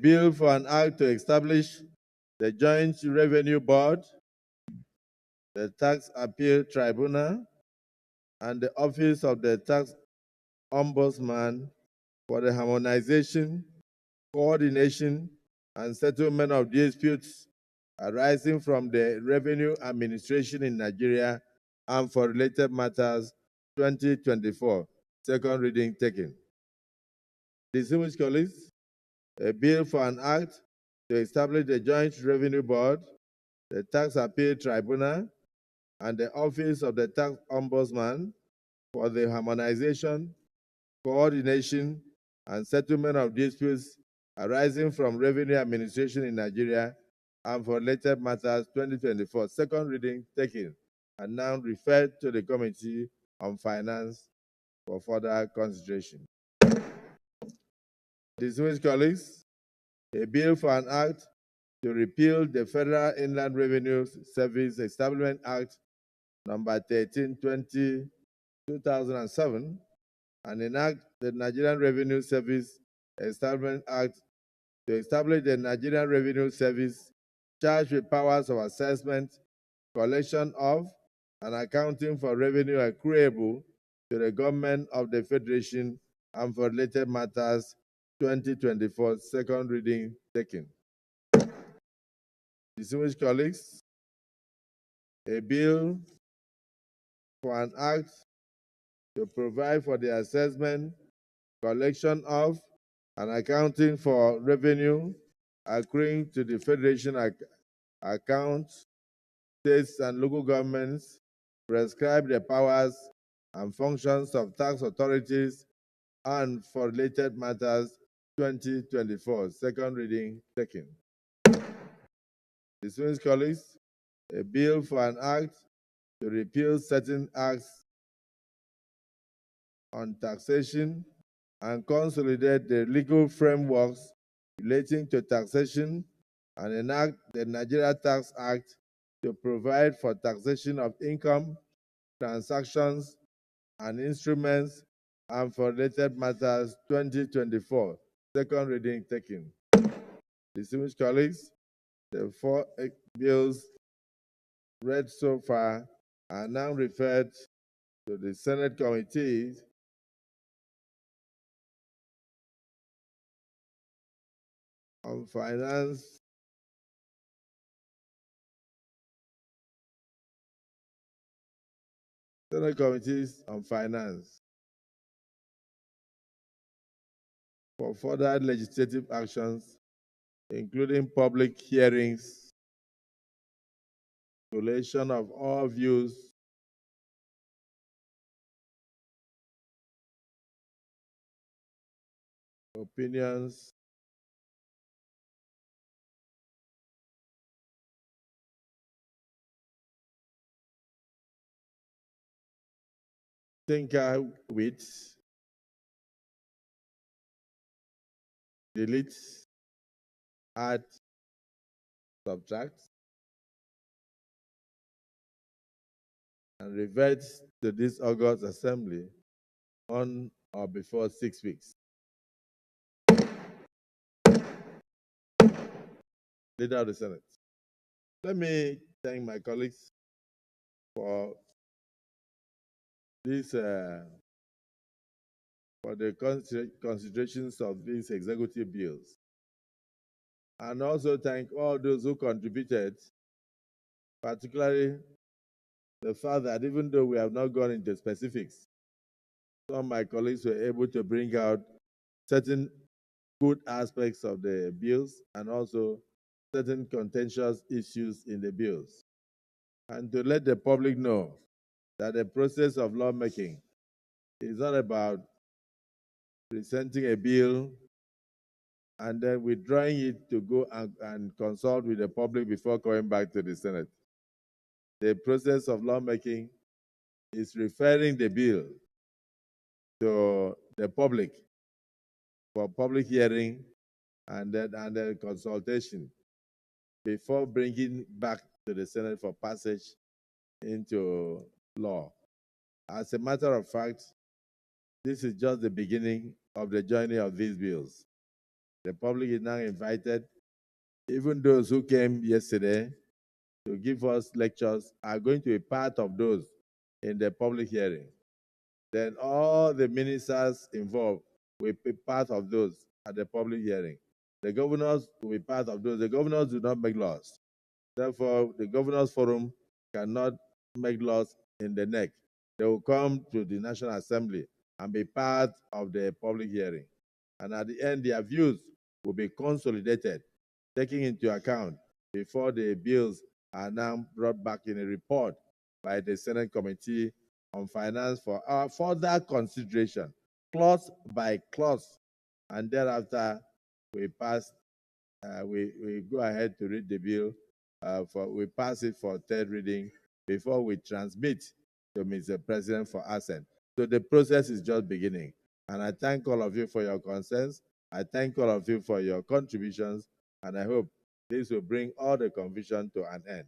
Bill for an act to establish the Joint Revenue Board, the Tax Appeal Tribunal, and the Office of the Tax Ombudsman for the harmonization, coordination, and settlement of disputes arising from the revenue administration in Nigeria and for related matters 2024. Second reading taken. Distinguished colleagues, a bill for an act to establish the Joint Revenue Board, the Tax Appeal Tribunal, and the Office of the Tax Ombudsman for the harmonization, coordination, and settlement of disputes arising from revenue administration in Nigeria and for related matters 2024. Second reading taken and now referred to the Committee on Finance for further consideration. Distinguished colleagues, a bill for an act to repeal the Federal Inland Revenue Service Establishment Act number 1320, 2007, and enact the Nigerian Revenue Service Establishment Act to establish the Nigerian Revenue Service charged with powers of assessment, collection of, and accounting for revenue accruable to the government of the Federation and for related matters 2024. Second reading taken. Distinguished colleagues, a bill for an act to provide for the assessment, collection of, and accounting for revenue accruing to the Federation accounts, states, and local governments, prescribe the powers and functions of tax authorities, and for related matters 2024. Second reading taken. Distinguished colleagues, a bill for an act to repeal certain acts on taxation and consolidate the legal frameworks relating to taxation and enact the Nigeria Tax Act to provide for taxation of income, transactions, and instruments, and for related matters 2024. Second reading taken. Distinguished colleagues, the four bills read so far are now referred to the Senate Committee on Finance Senate Committees on Finance for further legislative actions, including public hearings, collation of all views, opinions, tinker with, delete, add, subtract, and revert to this August Assembly on or before 6 weeks. Leader of the Senate. Let me thank my colleagues for this, for the considerations of these executive bills. And also thank all those who contributed, particularly the fact that even though we have not gone into specifics, some of my colleagues were able to bring out certain good aspects of the bills and also certain contentious issues in the bills. And to let the public know that the process of lawmaking is not about presenting a bill and then withdrawing it to go and consult with the public before coming back to the Senate. The process of lawmaking is referring the bill to the public for public hearing and then consultation before bringing back to the Senate for passage into law. As a matter of fact, this is just the beginning of the journey of these bills. The public is now invited. Even those who came yesterday to give us lectures are going to be part of those in the public hearing. Then all the ministers involved will be part of those at the public hearing. The governors will be part of those. The governors do not make laws. Therefore, the governors forum cannot make laws in the neck. They will come to the National Assembly and be part of the public hearing. And at the end, their views will be consolidated, taking into account before the bills are now brought back in a report by the Senate Committee on Finance for our further consideration, clause by clause. And thereafter, we pass we go ahead to read the bill, we pass it for third reading before we transmit to Mr. President for assent. So the process is just beginning. And I thank all of you for your concerns. I thank all of you for your contributions. And I hope this will bring all the confusion to an end.